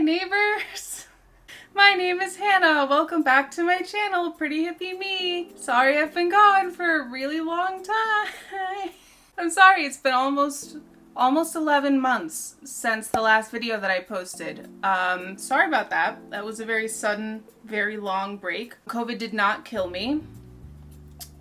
neighbors! My name is Hannah. Welcome back to my channel, Pretty Hippie Me. Sorry I've been gone for a really long time. I'm sorry, it's been almost 11 months since the last video that I posted. Sorry about that. That was a very sudden, very long break. COVID did not kill me,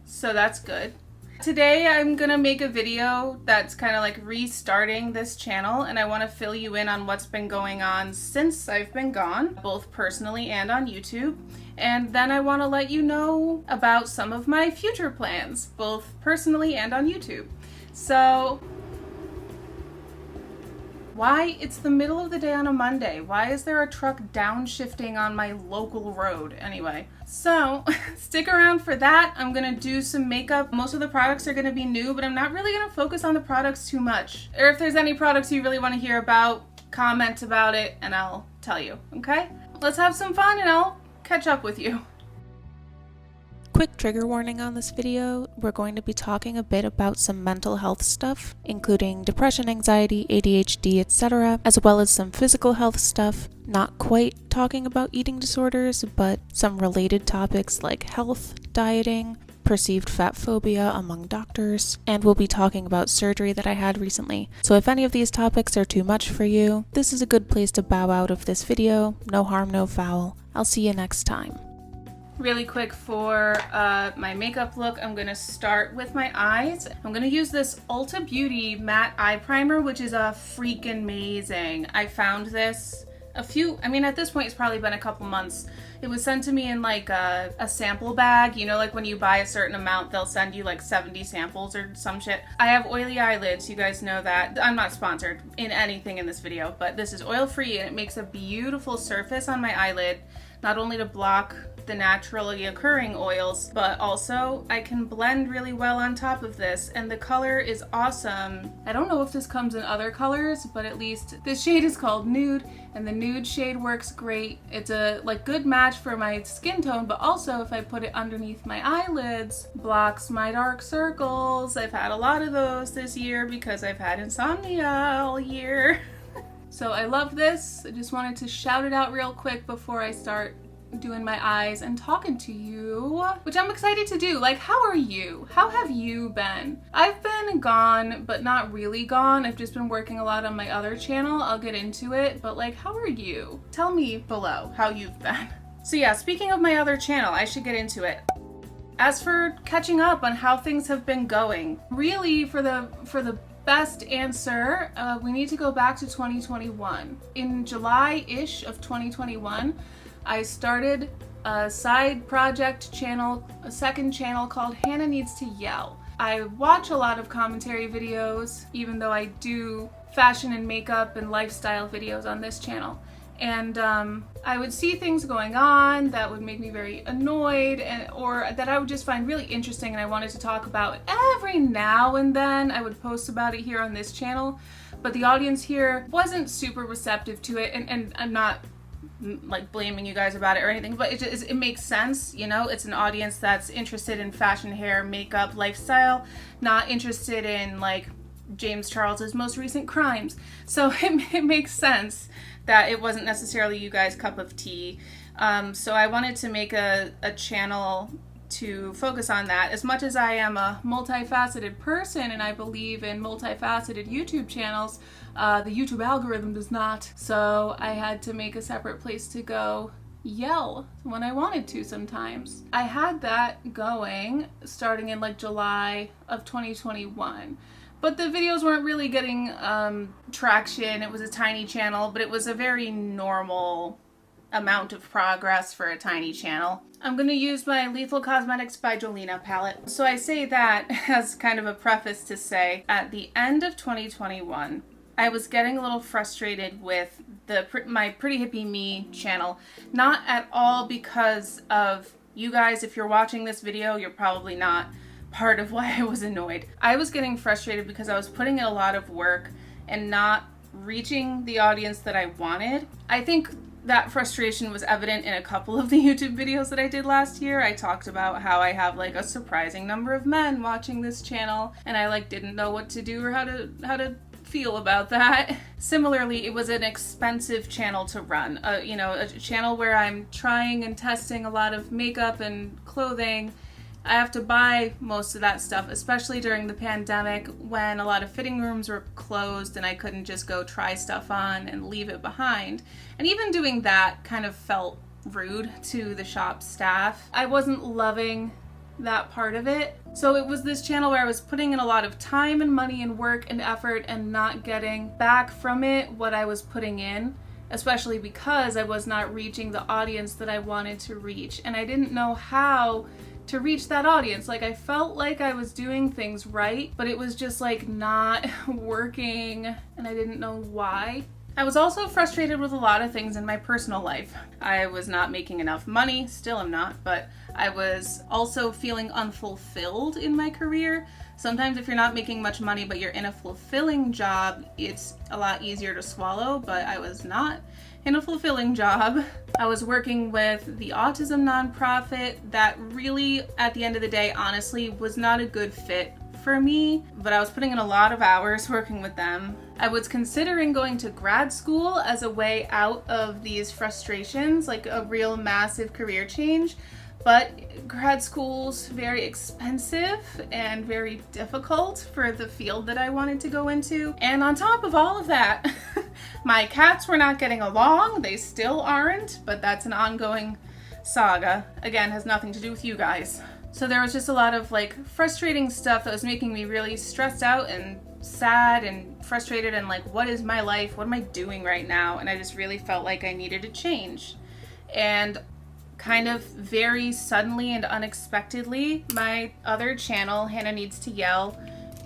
so that's good. Today I'm gonna make a video that's kind of like restarting this channel, and I want to fill you in on what's been going on since I've been gone, both personally and on YouTube. And then I want to let you know about some of my future plans, both personally and on YouTube. So, why? It's the middle of the day on a Monday. Why is there a truck downshifting on my local road? Anyway, so stick around for that. I'm gonna do some makeup. Most of the products are gonna be new, but I'm not really gonna focus on the products too much. Or if there's any products you really want to hear about, comment about it and I'll tell you, okay? Let's have some fun and I'll catch up with you. Quick trigger warning on this video, we're going to be talking a bit about some mental health stuff, including depression, anxiety, ADHD, etc., as well as some physical health stuff, not quite talking about eating disorders, but some related topics like health, dieting, perceived fat phobia among doctors, and we'll be talking about surgery that I had recently. So if any of these topics are too much for you, this is a good place to bow out of this video. No harm, no foul. I'll see you next time. Really quick for my makeup look, I'm going to start with my eyes. I'm going to use this Ulta Beauty matte eye primer, which is freaking amazing. I found this at this point it's probably been a couple months. It was sent to me in like a sample bag. You know, like when you buy a certain amount, they'll send you like 70 samples or some shit. I have oily eyelids, you guys know that. I'm not sponsored in anything in this video, but this is oil-free and it makes a beautiful surface on my eyelid, not only to block the naturally occurring oils, but also I can blend really well on top of this, and the color is awesome. I don't know if this comes in other colors, but at least this shade is called Nude, and the nude shade works great. It's a good match for my skin tone, but also if I put it underneath my eyelids, blocks my dark circles. I've had a lot of those this year because I've had insomnia all year. So I love this. I just wanted to shout it out real quick before I start doing my eyes and talking to you, which I'm excited to do. Like, how are you? How have you been? I've been gone, but not really gone. I've just been working a lot on my other channel. I'll get into it, but like, how are you? Tell me below how you've been. So yeah, speaking of my other channel, I should get into it. As for catching up on how things have been going, really for the best answer, we need to go back to 2021. In July-ish of 2021, I started a side project channel, a second channel called Hannah Needs to Yell. I watch a lot of commentary videos, even though I do fashion and makeup and lifestyle videos on this channel. And I would see things going on that would make me very annoyed, or that I would just find really interesting and I wanted to talk about. Every now and then I would post about it here on this channel, but the audience here wasn't super receptive to it, and I'm not like blaming you guys about it or anything, but it makes sense, you know. It's an audience that's interested in fashion, hair, makeup, lifestyle, not interested in like James Charles's most recent crimes. So it makes sense that it wasn't necessarily you guys' cup of tea. So I wanted to make a channel to focus on that. As much as I am a multifaceted person and I believe in multifaceted YouTube channels, the YouTube algorithm does not. So I had to make a separate place to go yell when I wanted to sometimes. I had that going starting in like July of 2021. But the videos weren't really getting traction. It was a tiny channel, but it was a very normal amount of progress for a tiny channel. I'm going to use my Lethal Cosmetics by Jolena palette. So I say that as kind of a preface to say, at the end of 2021, I was getting a little frustrated with my Pretty Hippie Me channel. Not at all because of you guys. If you're watching this video, you're probably not part of why I was annoyed. I was getting frustrated because I was putting in a lot of work and not reaching the audience that I wanted. I think that frustration was evident in a couple of the YouTube videos that I did last year. I talked about how I have like a surprising number of men watching this channel, and I like didn't know what to do or how to feel about that. Similarly, it was an expensive channel to run. A channel where I'm trying and testing a lot of makeup and clothing. I have to buy most of that stuff, especially during the pandemic when a lot of fitting rooms were closed and I couldn't just go try stuff on and leave it behind. And even doing that kind of felt rude to the shop staff. I wasn't loving that part of it. So it was this channel where I was putting in a lot of time and money and work and effort and not getting back from it what I was putting in, especially because I was not reaching the audience that I wanted to reach. And I didn't know how to reach that audience. Like, I felt like I was doing things right, but it was just like not working, and I didn't know why. I was also frustrated with a lot of things in my personal life. I was not making enough money, still am not, but I was also feeling unfulfilled in my career. Sometimes if you're not making much money but you're in a fulfilling job, it's a lot easier to swallow, but I was not in a fulfilling job. I was working with the autism nonprofit that really, at the end of the day, honestly, was not a good fit for me, but I was putting in a lot of hours working with them. I was considering going to grad school as a way out of these frustrations, like a real massive career change, but grad school's very expensive and very difficult for the field that I wanted to go into. And on top of all of that, my cats were not getting along. They still aren't, but that's an ongoing saga. Again, has nothing to do with you guys. So there was just a lot of like frustrating stuff that was making me really stressed out and sad and frustrated and like, what is my life? What am I doing right now? And I just really felt like I needed a change. And kind of very suddenly and unexpectedly, my other channel, Hannah Needs to Yell,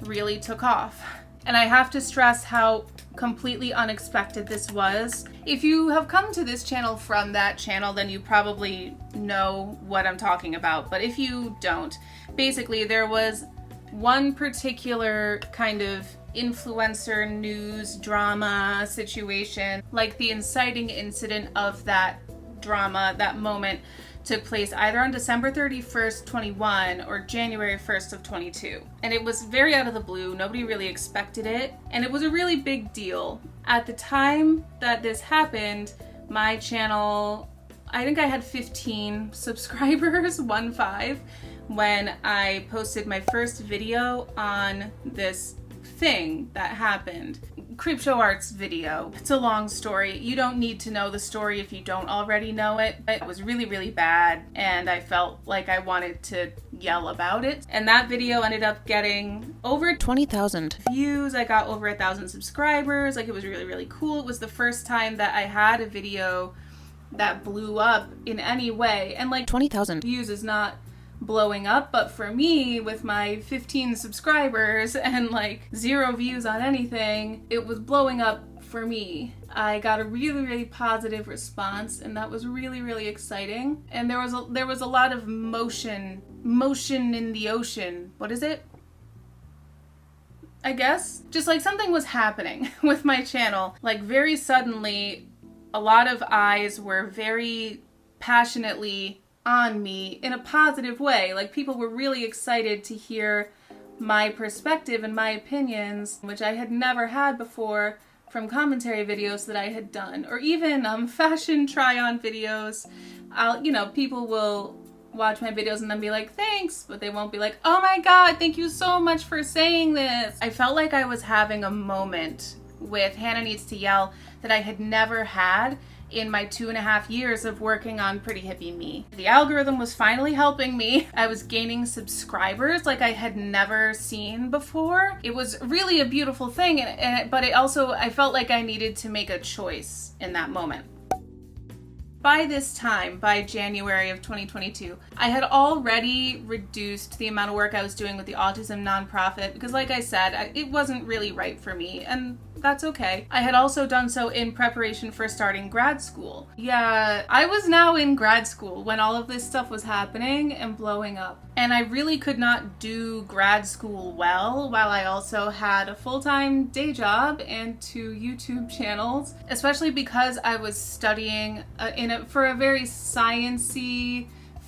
really took off. And I have to stress how completely unexpected this was. If you have come to this channel from that channel, then you probably know what I'm talking about. But if you don't, basically there was one particular kind of influencer news drama situation, like the inciting incident of that drama, that moment, took place either on December 31st, 21 or January 1st of 22. And it was very out of the blue. Nobody really expected it. And it was a really big deal. At the time that this happened, my channel, I think I had 15 subscribers, 15, when I posted my first video on this thing that happened. Creepshow Arts video. It's a long story. You don't need to know the story if you don't already know it. It was really, really bad, and I felt like I wanted to yell about it. And that video ended up getting over 20,000 views. I got over 1,000 subscribers. Like, it was really, really cool. It was the first time that I had a video that blew up in any way. And like 20,000 views is not blowing up, but for me, with my 15 subscribers and like 0 views on anything, it was blowing up for me. I got a really, really positive response, and that was really, really exciting. And there was a lot of motion in the ocean. What is it? I guess just like something was happening with my channel. Like, very suddenly, a lot of eyes were very passionately on me in a positive way. Like, people were really excited to hear my perspective and my opinions, which I had never had before from commentary videos that I had done, or even fashion try-on videos. People will watch my videos and then be like, thanks, but they won't be like, oh my god, thank you so much for saying this. I felt like I was having a moment with Hannah Needs to Yell that I had never had in my 2.5 years of working on Pretty Hippy Me. The algorithm was finally helping me. I was gaining subscribers like I had never seen before. It was really a beautiful thing, but it also, I felt like I needed to make a choice in that moment. By this time, by January of 2022, I had already reduced the amount of work I was doing with the autism nonprofit because, like I said, it wasn't really right for me, and that's okay. I had also done so in preparation for starting grad school. Yeah, I was now in grad school when all of this stuff was happening and blowing up. And I really could not do grad school well while I also had a full-time day job and 2 YouTube channels, especially because I was studying for a very science-y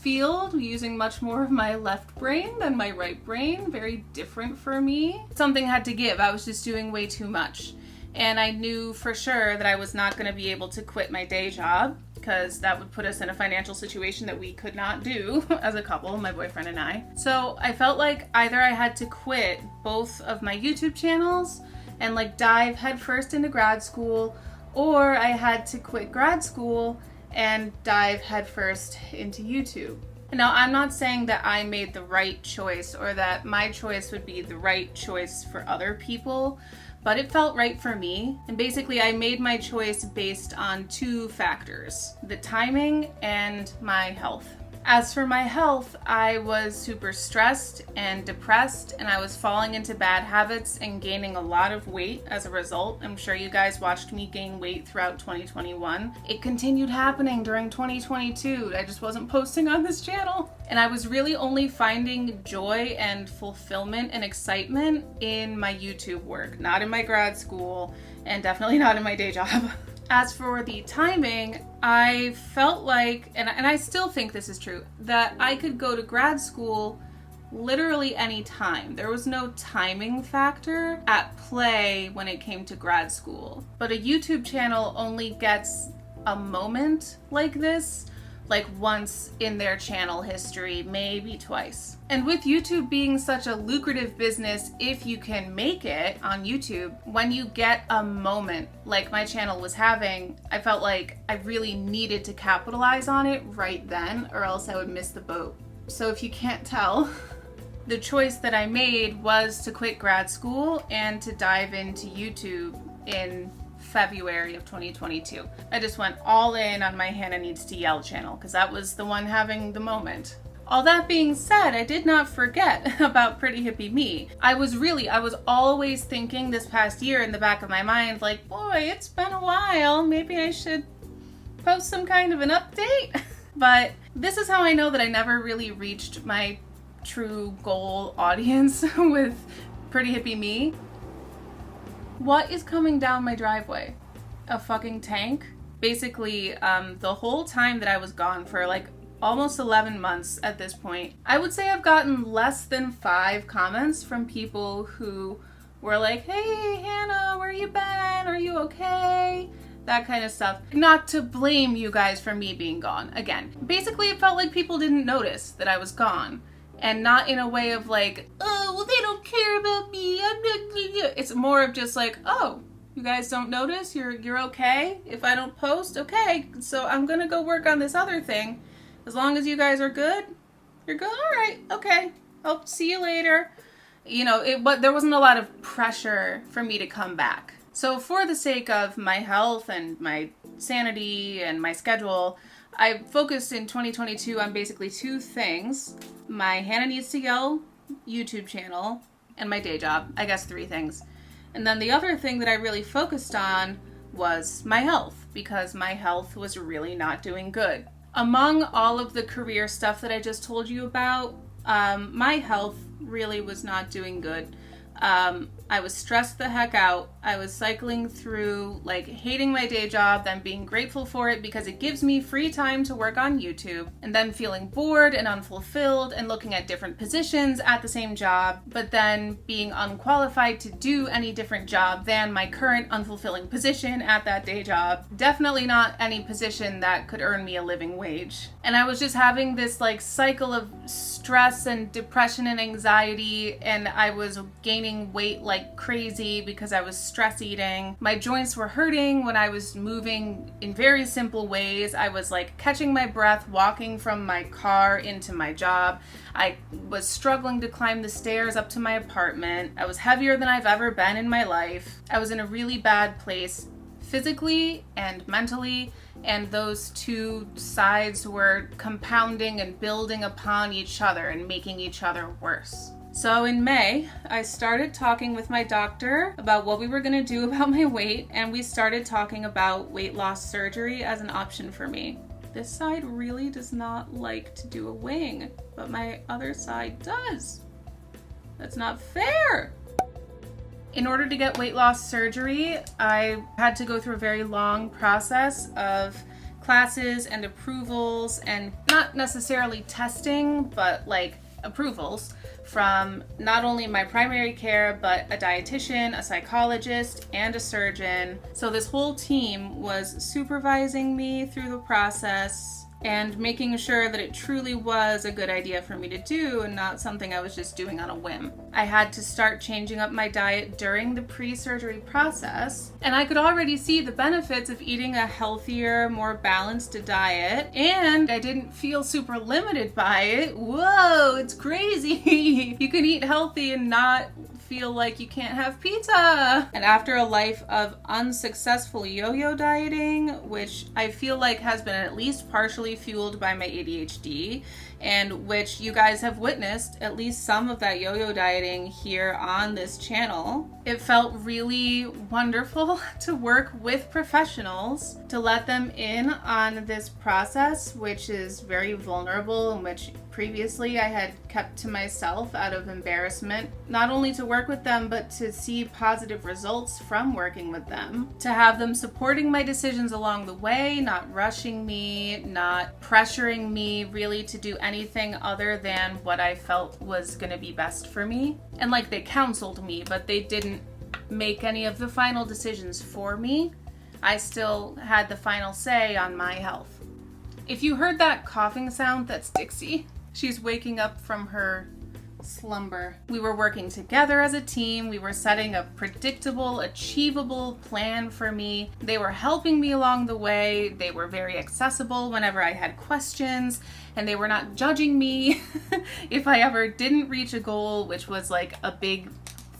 field, using much more of my left brain than my right brain. Very different for me. Something had to give. I was just doing way too much. And I knew for sure that I was not going to be able to quit my day job, because that would put us in a financial situation that we could not do as a couple, my boyfriend and I. So I felt like either I had to quit both of my YouTube channels and like dive headfirst into grad school, or I had to quit grad school and dive headfirst into YouTube. Now, I'm not saying that I made the right choice or that my choice would be the right choice for other people, but it felt right for me. And basically, I made my choice based on two factors: the timing and my health. As for my health, I was super stressed and depressed, and I was falling into bad habits and gaining a lot of weight as a result. I'm sure you guys watched me gain weight throughout 2021. It continued happening during 2022. I just wasn't posting on this channel. And I was really only finding joy and fulfillment and excitement in my YouTube work, not in my grad school, and definitely not in my day job. As for the timing, I felt like, and I still think this is true, that I could go to grad school literally any time. There was no timing factor at play when it came to grad school. But a YouTube channel only gets a moment like this, like once in their channel history, maybe twice. And with YouTube being such a lucrative business, if you can make it on YouTube, when you get a moment like my channel was having, I felt like I really needed to capitalize on it right then, or else I would miss the boat. So if you can't tell, the choice that I made was to quit grad school and to dive into YouTube in February of 2022. I just went all in on my Hannah Needs to Yell channel because that was the one having the moment. All that being said, I did not forget about Pretty Hippy Me. I was always thinking this past year in the back of my mind, like, boy, it's been a while. Maybe I should post some kind of an update. But this is how I know that I never really reached my true goal audience with Pretty Hippy Me. What is coming down my driveway? A fucking tank? Basically, the whole time that I was gone for like almost 11 months at this point, I would say I've gotten less than 5 comments from people who were like, hey, Hannah, where you been? Are you okay? That kind of stuff. Not to blame you guys for me being gone. Again, basically it felt like people didn't notice that I was gone. And not in a way of like, oh, well, they don't care about me. It's more of just like, oh, you guys don't notice? You're okay? If I don't post, okay. So I'm gonna go work on this other thing. As long as you guys are good, you're good. All right, okay. I'll see you later. You know, but there wasn't a lot of pressure for me to come back. So for the sake of my health and my sanity and my schedule, I focused in 2022 on basically 2 things: my Hannah Needs to Yell YouTube channel and my day job. I guess 3 things. And then the other thing that I really focused on was my health, because my health was really not doing good. Among all of the career stuff that I just told you about, my health really was not doing good. I was stressed the heck out. I was cycling through like hating my day job, then being grateful for it because it gives me free time to work on YouTube, and then feeling bored and unfulfilled and looking at different positions at the same job, but then being unqualified to do any different job than my current unfulfilling position at that day job. Definitely not any position that could earn me a living wage. And I was just having this like cycle of stress and depression and anxiety, and I was gaining weight like crazy because I was stress eating. My joints were hurting when I was moving in very simple ways. I was like catching my breath walking from my car into my job. I was struggling to climb the stairs up to my apartment. I was heavier than I've ever been in my life. I was in a really bad place physically and mentally, and those 2 sides were compounding and building upon each other and making each other worse. So in May, I started talking with my doctor about what we were going to do about my weight, and we started talking about weight loss surgery as an option for me. This side really does not like to do a wing, but my other side does. That's not fair. In order to get weight loss surgery, I had to go through a very long process of classes and approvals, and not necessarily testing, but like approvals from not only my primary care, but a dietitian, a psychologist, and a surgeon. So this whole team was supervising me through the process and making sure that it truly was a good idea for me to do and not something I was just doing on a whim. I had to start changing up my diet during the pre-surgery process, and I could already see the benefits of eating a healthier, more balanced diet, and I didn't feel super limited by it. Whoa, it's crazy. You can eat healthy and not feel like you can't have pizza. And after a life of unsuccessful yo-yo dieting, which I feel like has been at least partially fueled by my ADHD, and which you guys have witnessed at least some of that yo-yo dieting here on this channel, it felt really wonderful to work with professionals, to let them in on this process, which is very vulnerable and which previously I had kept to myself out of embarrassment. Not only to work with them, but to see positive results from working with them. To have them supporting my decisions along the way, not rushing me, not pressuring me really to do anything other than what I felt was going to be best for me. And like, they counseled me, but they didn't make any of the final decisions for me. I still had the final say on my health. If you heard that coughing sound, that's Dixie. She's waking up from her slumber. We were working together as a team. We were setting a predictable, achievable plan for me. They were helping me along the way. They were very accessible whenever I had questions, and they were not judging me if I ever didn't reach a goal, which was like a big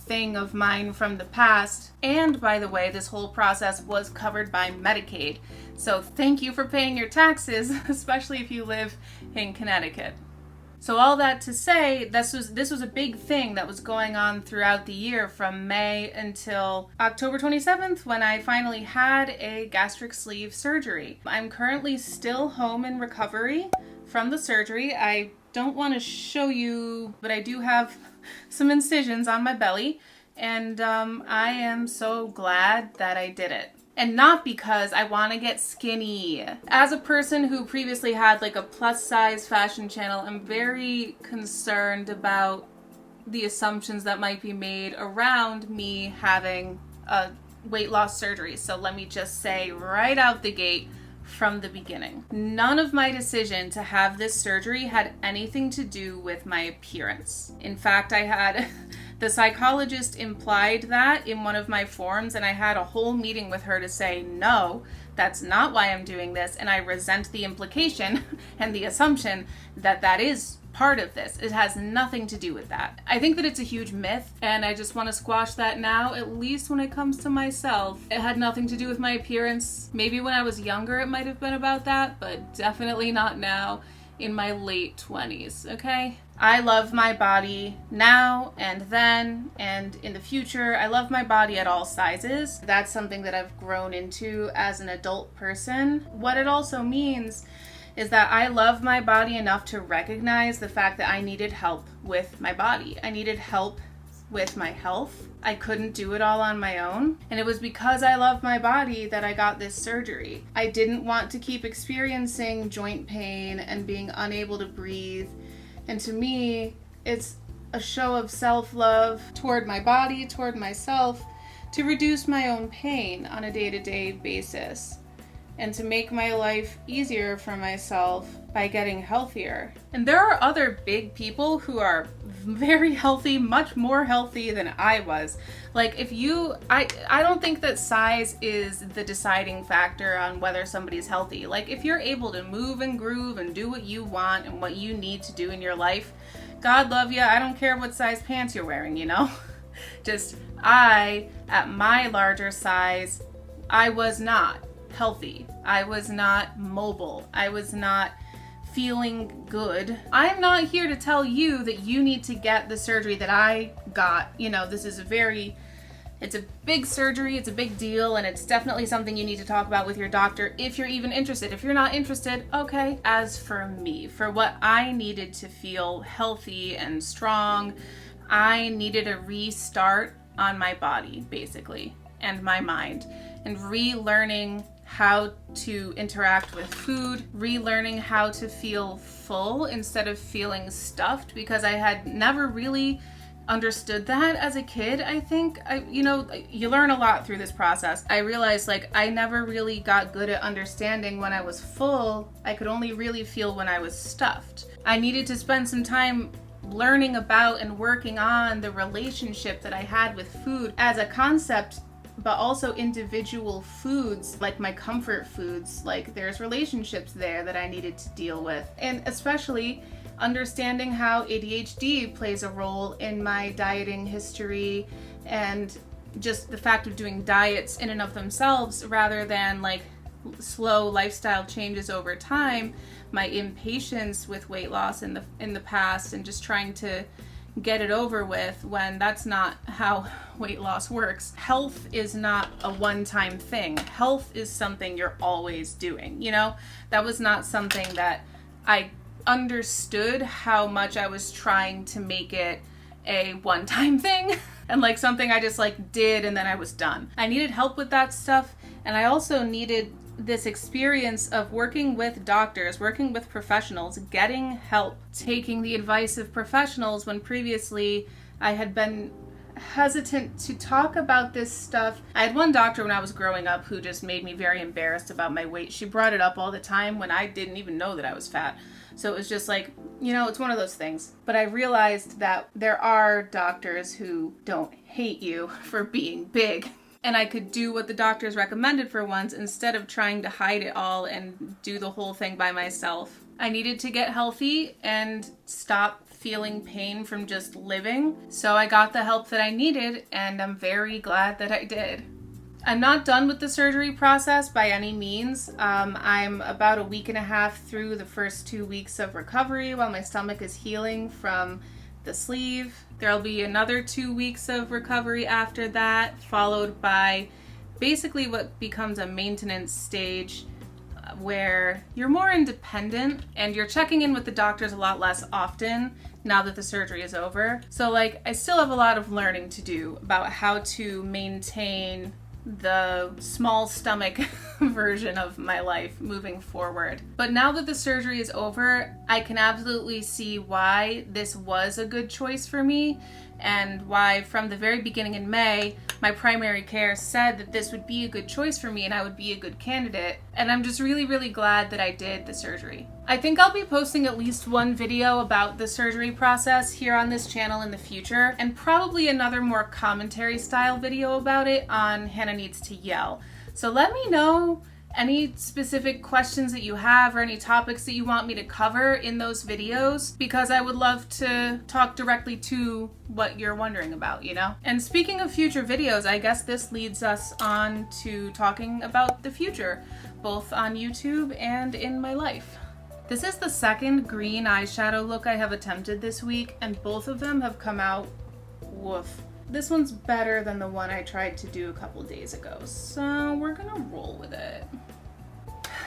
thing of mine from the past. And by the way, this whole process was covered by Medicaid. So thank you for paying your taxes, especially if you live in Connecticut. So all that to say, this was a big thing that was going on throughout the year from May until October 27th, when I finally had a gastric sleeve surgery. I'm currently still home in recovery from the surgery. I don't want to show you, but I do have some incisions on my belly, and I am so glad that I did it. And not because I want to get skinny. As a person who previously had like a plus size fashion channel, I'm very concerned about the assumptions that might be made around me having a weight loss surgery. So let me just say right out the gate, from the beginning, none of my decision to have this surgery had anything to do with my appearance. In fact, I had the psychologist implied that in one of my forms, and I had a whole meeting with her to say, no, that's not why I'm doing this, and I resent the implication and the assumption that that is part of this. It has nothing to do with that. I think that it's a huge myth, and I just want to squash that now, at least when it comes to myself. It had nothing to do with my appearance. Maybe when I was younger it might have been about that, but definitely not now in my late 20s, okay? I love my body now and then and in the future. I love my body at all sizes. That's something that I've grown into as an adult person. What it also means is that I love my body enough to recognize the fact that I needed help with my body. I needed help with my health. I couldn't do it all on my own. And it was because I love my body that I got this surgery. I didn't want to keep experiencing joint pain and being unable to breathe. And to me, it's a show of self-love toward my body, toward myself, to reduce my own pain on a day-to-day basis, and to make my life easier for myself by getting healthier. And there are other big people who are very healthy, much more healthy than I was. Like I don't think that size is the deciding factor on whether somebody's healthy. Like if you're able to move and groove and do what you want and what you need to do in your life, God love you. I don't care what size pants you're wearing, you know? Just at my larger size, I was not healthy. I was not mobile. I was not feeling good. I'm not here to tell you that you need to get the surgery that I got. You know, this is it's a big surgery, it's a big deal, and it's definitely something you need to talk about with your doctor if you're even interested. If you're not interested, okay. As for me, for what I needed to feel healthy and strong, I needed a restart on my body, basically, and my mind, and relearning how to interact with food, relearning how to feel full instead of feeling stuffed, because I had never really understood that as a kid. I think you learn a lot through this process. I realized like I never really got good at understanding when I was full. I could only really feel when I was stuffed. I needed to spend some time learning about and working on the relationship that I had with food as a concept, but also individual foods, like my comfort foods. Like there's relationships there that I needed to deal with, and especially understanding how ADHD plays a role in my dieting history, and just the fact of doing diets in and of themselves rather than like slow lifestyle changes over time, my impatience with weight loss in the past, and just trying to get it over with when that's not how weight loss works. Health is not a one-time thing. Health is something you're always doing, That was not something that I understood, how much I was trying to make it a one-time thing and like something I just like did and then I was done. I needed help with that stuff, and I also needed this experience of working with doctors, working with professionals, getting help, taking the advice of professionals when previously I had been hesitant to talk about this stuff. I had one doctor when I was growing up who just made me very embarrassed about my weight. She brought it up all the time when I didn't even know that I was fat. So it was just like, it's one of those things. But I realized that there are doctors who don't hate you for being big. And I could do what the doctors recommended for once instead of trying to hide it all and do the whole thing by myself. I needed to get healthy and stop feeling pain from just living. So I got the help that I needed, and I'm very glad that I did. I'm not done with the surgery process by any means. I'm about a week and a half through the first 2 weeks of recovery while my stomach is healing from the sleeve. There'll be another 2 weeks of recovery after that, followed by basically what becomes a maintenance stage where you're more independent and you're checking in with the doctors a lot less often now that the surgery is over. So I still have a lot of learning to do about how to maintain the small stomach version of my life moving forward. But now that the surgery is over, I can absolutely see why this was a good choice for me, and why from the very beginning in May, my primary care said that this would be a good choice for me and I would be a good candidate. And I'm just really, really glad that I did the surgery. I think I'll be posting at least one video about the surgery process here on this channel in the future, and probably another more commentary style video about it on Hannah Needs to Yell. So let me know any specific questions that you have or any topics that you want me to cover in those videos, because I would love to talk directly to what you're wondering about, And speaking of future videos, I guess this leads us on to talking about the future, both on YouTube and in my life. This is the second green eyeshadow look I have attempted this week, and both of them have come out woof. This one's better than the one I tried to do a couple days ago, so we're gonna roll with it.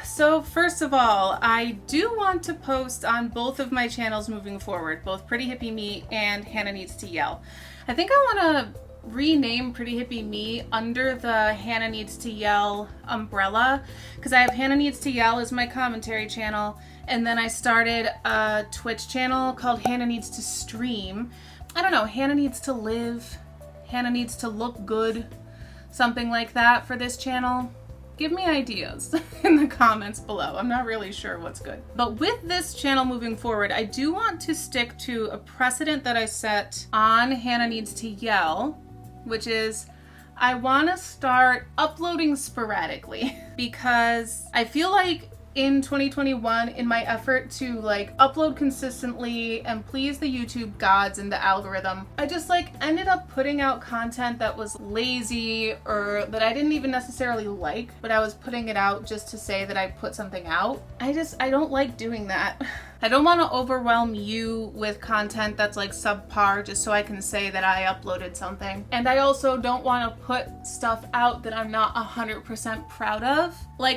So first of all, I do want to post on both of my channels moving forward, both Pretty Hippie Me and Hannah Needs to Yell. I think I want to rename Pretty Hippie Me under the Hannah Needs to Yell umbrella, because I have Hannah Needs to Yell as my commentary channel, and then I started a Twitch channel called Hannah Needs to Stream. I don't know, Hannah Needs to Live, Hannah Needs to Look Good, something like that for this channel. Give me ideas in the comments below. I'm not really sure what's good. But with this channel moving forward, I do want to stick to a precedent that I set on Hannah Needs to Yell, which is I want to start uploading sporadically, because I feel like in 2021, in my effort to upload consistently and please the YouTube gods and the algorithm, I just ended up putting out content that was lazy or that I didn't even necessarily like, but I was putting it out just to say that I put something out. I don't like doing that. I don't want to overwhelm you with content that's subpar just so I can say that I uploaded something. And I also don't want to put stuff out that I'm not 100% proud of.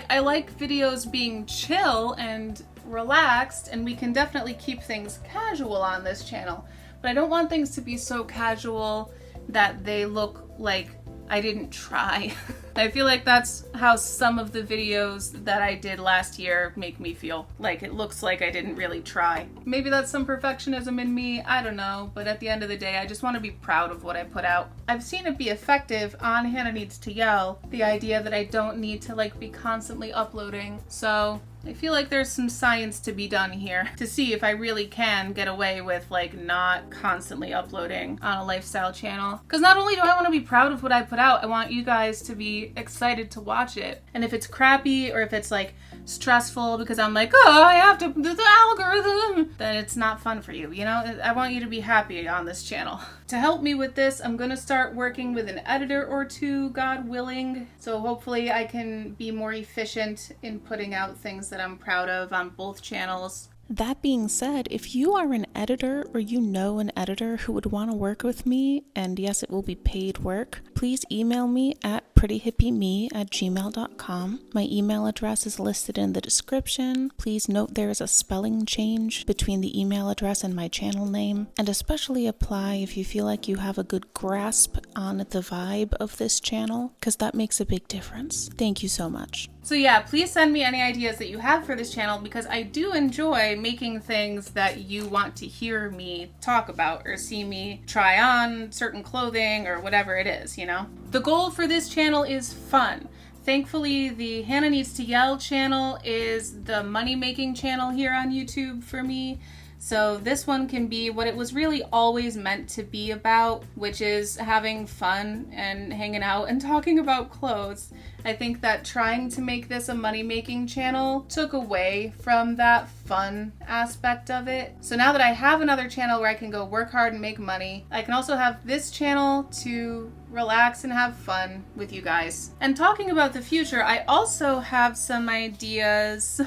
I like videos being chill and relaxed, and we can definitely keep things casual on this channel. But I don't want things to be so casual that they look like I didn't try. I feel like that's how some of the videos that I did last year make me feel. Like it looks like I didn't really try. Maybe that's some perfectionism in me, I don't know, but at the end of the day, I just want to be proud of what I put out. I've seen it be effective on Hannah Needs to Yell, the idea that I don't need to like be constantly uploading. So I feel like there's some science to be done here to see if I really can get away with like not constantly uploading on a lifestyle channel. Because not only do I want to be proud of what I put out, I want you guys to be excited to watch it. And if it's crappy or if it's like stressful because I'm like, oh, I have to do the algorithm, then it's not fun for you. You know, I want you to be happy on this channel. To help me with this, I'm going to start working with an editor or two, God willing. So hopefully I can be more efficient in putting out things that I'm proud of on both channels. That being said, if you are an editor or you know an editor who would want to work with me, and yes, it will be paid work, please email me at prettyhippyme@gmail.com. My email address is listed in the description. Please note there is a spelling change between the email address and my channel name, and especially apply if you feel like you have a good grasp on the vibe of this channel, because that makes a big difference. Thank you so much. So yeah, please send me any ideas that you have for this channel because I do enjoy making things that you want to hear me talk about or see me try on certain clothing or whatever it is, you know? The goal for this channel is fun. Thankfully, the Hannah Needs to Yell channel is the money-making channel here on YouTube for me. So this one can be what it was really always meant to be about, which is having fun and hanging out and talking about clothes. I think that trying to make this a money-making channel took away from that fun aspect of it. So now that I have another channel where I can go work hard and make money, I can also have this channel to relax and have fun with you guys. And talking about the future, I also have some ideas.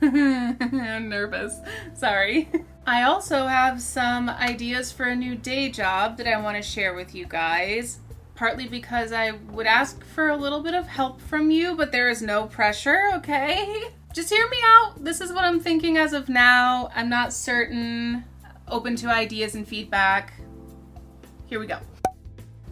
I'm nervous. Sorry. I also have some ideas for a new day job that I want to share with you guys. Partly because I would ask for a little bit of help from you, but there is no pressure, okay? Just hear me out. This is what I'm thinking as of now. I'm not certain. Open to ideas and feedback. Here we go.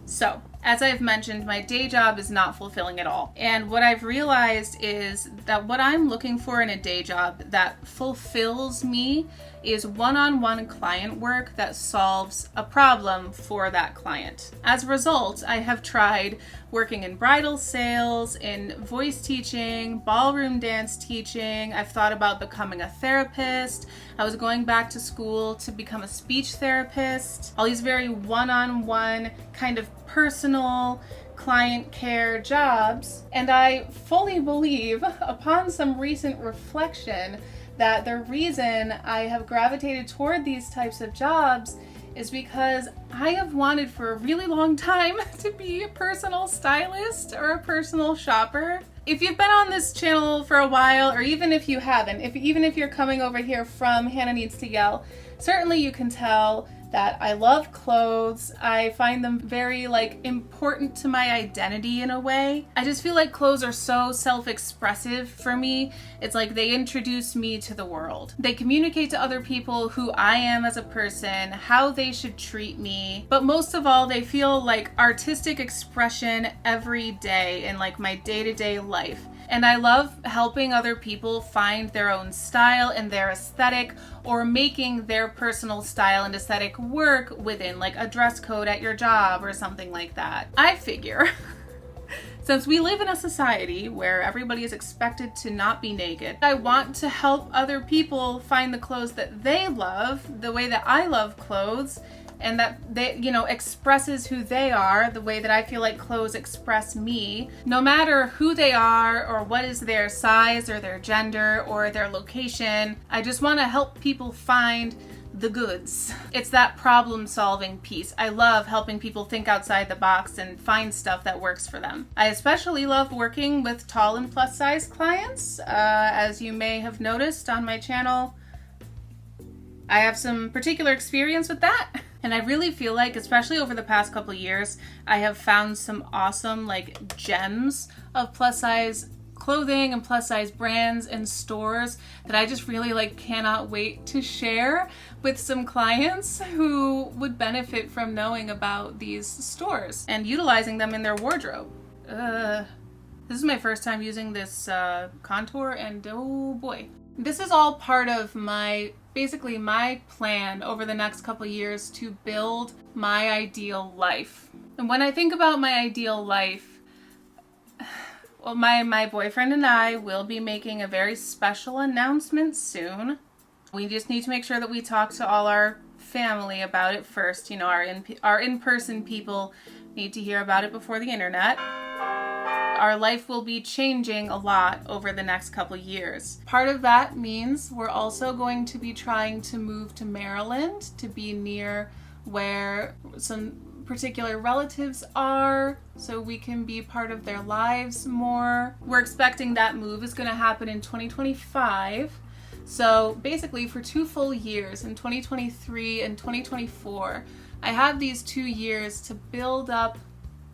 So, as I've mentioned, my day job is not fulfilling at all. And what I've realized is that what I'm looking for in a day job that fulfills me is one-on-one client work that solves a problem for that client. As a result, I have tried working in bridal sales, in voice teaching, ballroom dance teaching. I've thought about becoming a therapist. I was going back to school to become a speech therapist. All these very one-on-one kind of personal client care jobs. And I fully believe, upon some recent reflection, that the reason I have gravitated toward these types of jobs is because I have wanted for a really long time to be a personal stylist or a personal shopper. If you've been on this channel for a while, or even if you haven't, even if you're coming over here from Hannah Needs to Yell, certainly you can tell that I love clothes. I find them very important to my identity in a way. I just feel like clothes are so self-expressive for me. It's like they introduce me to the world. They communicate to other people who I am as a person, how they should treat me. But most of all, they feel like artistic expression every day in my day-to-day life. And I love helping other people find their own style and their aesthetic, or making their personal style and aesthetic work within a dress code at your job or something like that. I figure, since we live in a society where everybody is expected to not be naked, I want to help other people find the clothes that they love, the way that I love clothes, and that they, expresses who they are the way that I feel like clothes express me, no matter who they are or what is their size or their gender or their location. I just want to help people find the goods. It's that problem-solving piece. I love helping people think outside the box and find stuff that works for them. I especially love working with tall and plus-size clients. As you may have noticed on my channel, I have some particular experience with that. And I really feel like, especially over the past couple of years, I have found some awesome gems of plus size clothing and plus size brands and stores that I just really cannot wait to share with some clients who would benefit from knowing about these stores and utilizing them in their wardrobe. This is my first time using this contour, and oh boy. This is all part of basically my plan over the next couple of years to build my ideal life. And when I think about my ideal life, well, my boyfriend and I will be making a very special announcement soon. We just need to make sure that we talk to all our family about it first. You know, our in-person people need to hear about it before the internet. Our life will be changing a lot over the next couple years. Part of that means we're also going to be trying to move to Maryland to be near where some particular relatives are, so we can be part of their lives more. We're expecting that move is going to happen in 2025. So basically for 2 full years, in 2023 and 2024, I have these 2 years to build up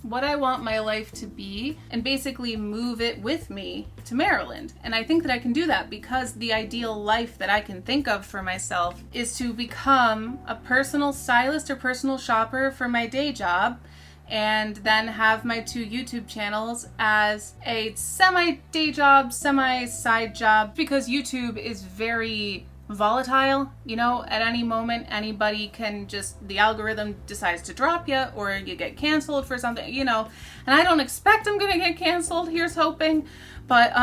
what I want my life to be and basically move it with me to Maryland. And I think that I can do that because the ideal life that I can think of for myself is to become a personal stylist or personal shopper for my day job, and then have my 2 YouTube channels as a semi-day job, semi-side job, because YouTube is very volatile. You know, at any moment anybody can the algorithm decides to drop you, or you get canceled for something, you know, and I don't expect I'm gonna get canceled, here's hoping, but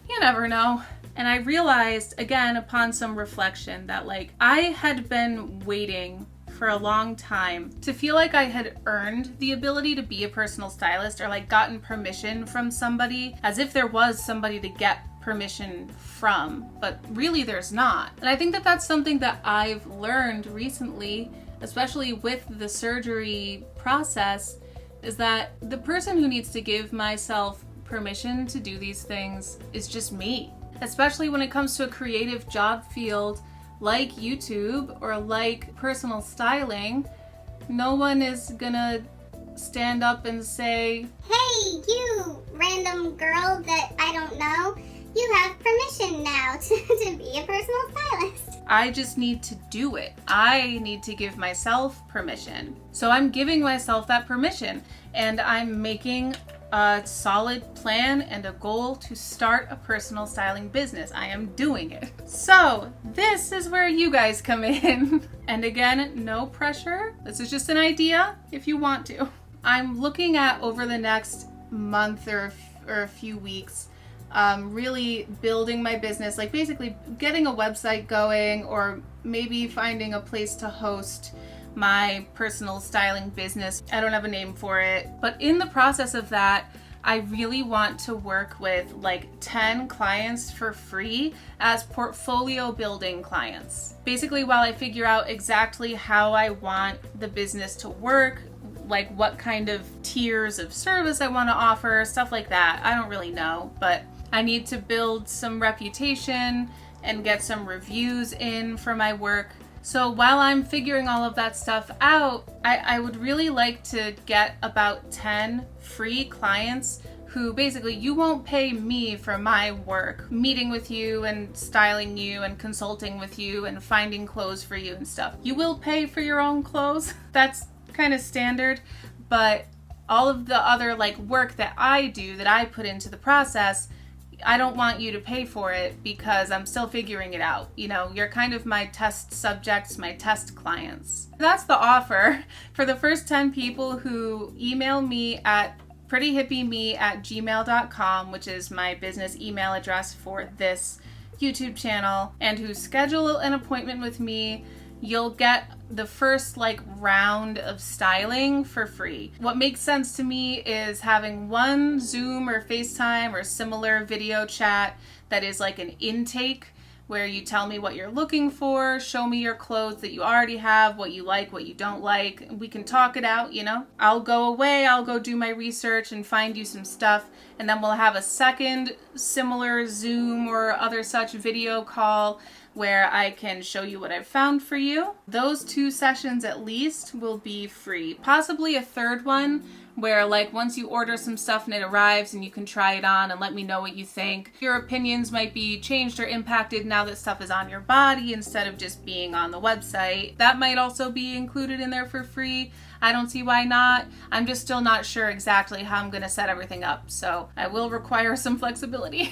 you never know. And I realized again upon some reflection that I had been waiting for a long time to feel like I had earned the ability to be a personal stylist, or gotten permission from somebody, as if there was somebody to get permission from, but really there's not. And I think that that's something that I've learned recently, especially with the surgery process, is that the person who needs to give myself permission to do these things is just me. Especially when it comes to a creative job field like YouTube or like personal styling, no one is gonna stand up and say, "Hey, you random girl that I don't know, you have permission now to be a personal stylist." I just need to do it. I need to give myself permission. So I'm giving myself that permission, and I'm making a solid plan and a goal to start a personal styling business. I am doing it. So this is where you guys come in. And again, no pressure. This is just an idea if you want to. I'm looking at over the next month or a few weeks, really building my business, basically getting a website going, or maybe finding a place to host my personal styling business. I don't have a name for it, but in the process of that, I really want to work with 10 clients for free as portfolio building clients. Basically, while I figure out exactly how I want the business to work, what kind of tiers of service I want to offer, stuff like that. I don't really know, but I need to build some reputation and get some reviews in for my work. So while I'm figuring all of that stuff out, I would really like to get about 10 free clients who basically, you won't pay me for my work, meeting with you and styling you and consulting with you and finding clothes for you and stuff. You will pay for your own clothes. That's kind of standard, but all of the other work that I do, that I put into the process, I don't want you to pay for it because I'm still figuring it out. You know, you're kind of my test subjects, my test clients. That's the offer for the first 10 people who email me at prettyhippyme@gmail.com, which is my business email address for this YouTube channel, and who schedule an appointment with me. You'll get the first round of styling for free. What makes sense to me is having one Zoom or FaceTime or similar video chat that is an intake, where you tell me what you're looking for, show me your clothes that you already have, what you like, what you don't like. We can talk it out, you know? I'll go away, I'll go do my research and find you some stuff, and then we'll have a second similar Zoom or other such video call where I can show you what I've found for you. Those 2 sessions at least will be free. Possibly a third one where like once you order some stuff and it arrives and you can try it on and let me know what you think. Your opinions might be changed or impacted now that stuff is on your body instead of just being on the website. That might also be included in there for free. I don't see why not. I'm just still not sure exactly how I'm going to set everything up, so I will require some flexibility.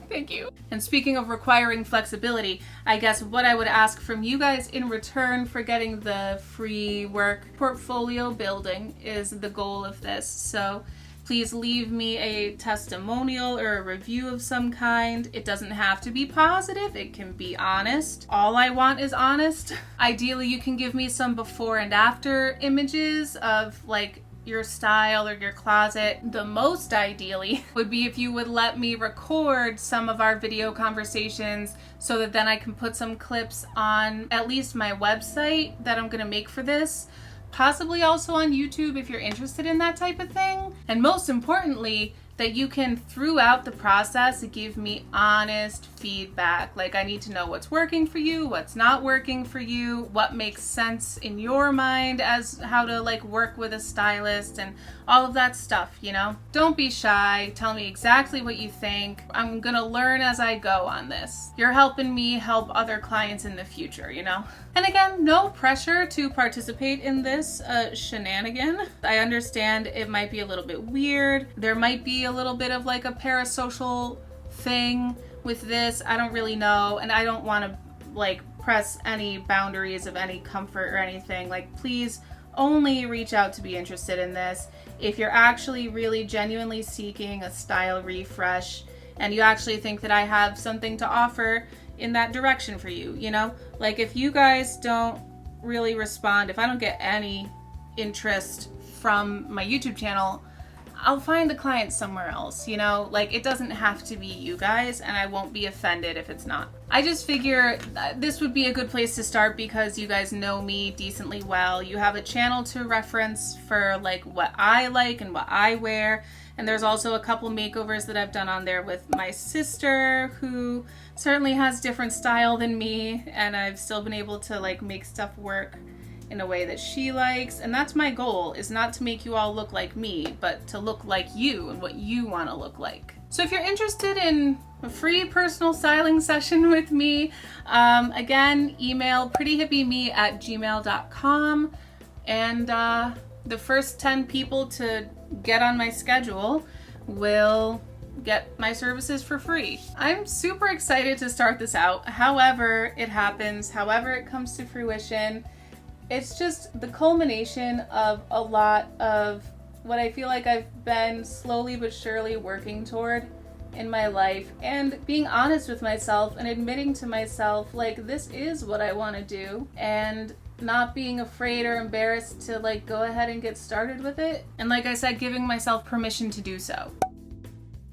Thank you. And speaking of requiring flexibility, I guess what I would ask from you guys in return for getting the free work portfolio building is the goal of this. So please leave me a testimonial or a review of some kind. It doesn't have to be positive. It can be honest. All I want is honest. Ideally, you can give me some before and after images of like your style or your closet. The most ideally would be if you would let me record some of our video conversations so that then I can put some clips on at least my website that I'm gonna make for this, possibly also on YouTube if you're interested in that type of thing. And most importantly, that you can throughout the process give me honest feedback. Like I need to know what's working for you, what's not working for you, what makes sense in your mind as how to like work with a stylist and all of that stuff, you know? Don't be shy. Tell me exactly what you think. I'm gonna learn as I go on this. You're helping me help other clients in the future, you know? And again, no pressure to participate in this shenanigan. I understand it might be a little bit weird. There might be a little bit of like a parasocial thing with this. I don't really know. And I don't want to like press any boundaries of any comfort or anything. Like, please only reach out to be interested in this. If you're actually really genuinely seeking a style refresh and you actually think that I have something to offer in that direction for you, you know? Like if you guys don't really respond, if I don't get any interest from my YouTube channel, I'll find a client somewhere else, you know? Like it doesn't have to be you guys and I won't be offended if it's not. I just figure this would be a good place to start because you guys know me decently well. You have a channel to reference for like what I like and what I wear. And there's also a couple makeovers that I've done on there with my sister who certainly has different style than me, and I've still been able to like make stuff work in a way that she likes. And that's my goal, is not to make you all look like me, but to look like you and what you want to look like. So if you're interested in a free personal styling session with me, again, email prettyhippyme@gmail.com, and the first 10 people to get on my schedule will get my services for free. I'm super excited to start this out. However it happens, however it comes to fruition, it's just the culmination of a lot of what I feel like I've been slowly but surely working toward in my life, and being honest with myself and admitting to myself like this is what I want to do, and not being afraid or embarrassed to like go ahead and get started with it. And like I said, giving myself permission to do so.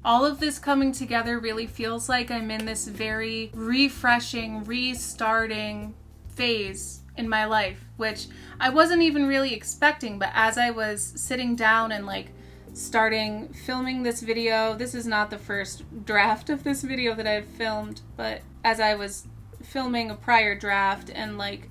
All of this coming together really feels like I'm in this very refreshing, restarting phase in my life, which I wasn't even really expecting. But as I was sitting down and like starting filming this video, this is not the first draft of this video that I've filmed, but as I was filming a prior draft and like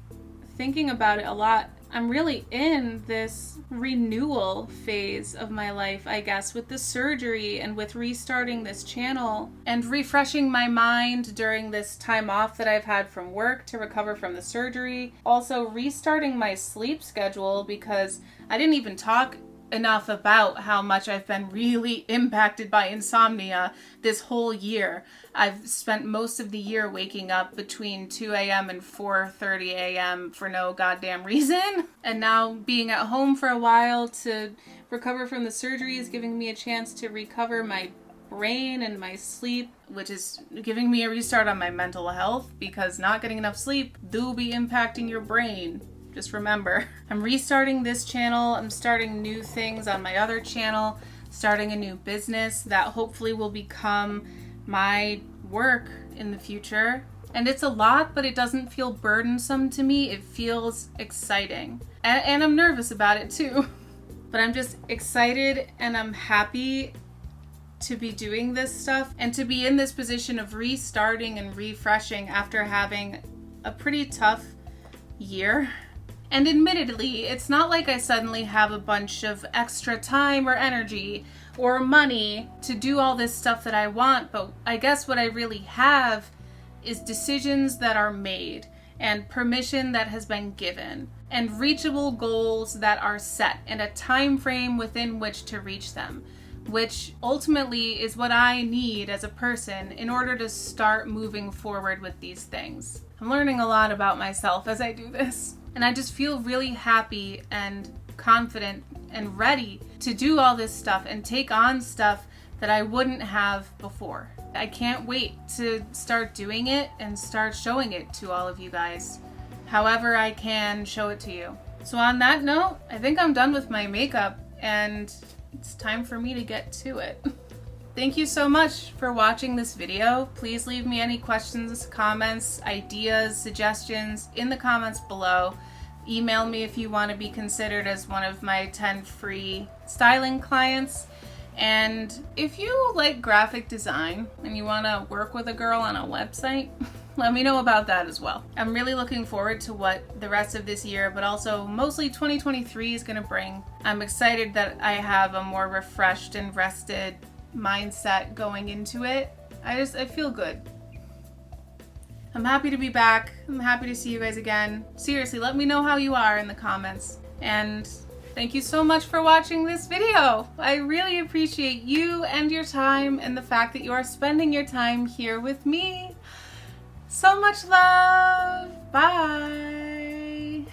thinking about it a lot, I'm really in this renewal phase of my life, I guess, with the surgery and with restarting this channel and refreshing my mind during this time off that I've had from work to recover from the surgery. Also restarting my sleep schedule, because I didn't even talk enough about how much I've been really impacted by insomnia this whole year. I've spent most of the year waking up between 2 a.m. and 4:30 a.m. for no goddamn reason. And now being at home for a while to recover from the surgery is giving me a chance to recover my brain and my sleep, which is giving me a restart on my mental health, because not getting enough sleep do be impacting your brain. Just remember, I'm restarting this channel. I'm starting new things on my other channel, starting a new business that hopefully will become my work in the future. And it's a lot, but it doesn't feel burdensome to me. It feels exciting. And I'm nervous about it too. But I'm just excited and I'm happy to be doing this stuff and to be in this position of restarting and refreshing after having a pretty tough year And admittedly, it's not like I suddenly have a bunch of extra time or energy or money to do all this stuff that I want, but I guess what I really have is decisions that are made and permission that has been given and reachable goals that are set and a time frame within which to reach them, which ultimately is what I need as a person in order to start moving forward with these things. I'm learning a lot about myself as I do this, and I just feel really happy and confident and ready to do all this stuff and take on stuff that I wouldn't have before. I can't wait to start doing it and start showing it to all of you guys, however I can show it to you. So on that note, I think I'm done with my makeup and it's time for me to get to it. Thank you so much for watching this video. Please leave me any questions, comments, ideas, suggestions in the comments below. Email me if you want to be considered as one of my 10 free styling clients. And if you like graphic design and you want to work with a girl on a website, let me know about that as well. I'm really looking forward to what the rest of this year, but also mostly 2023 is going to bring. I'm excited that I have a more refreshed and rested mindset going into it. I feel good. I'm happy to be back. I'm happy to see you guys again. Seriously, let me know how you are in the comments. And thank you so much for watching this video. I really appreciate you and your time and the fact that you are spending your time here with me. So much love. Bye.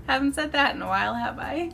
Haven't said that in a while, have I?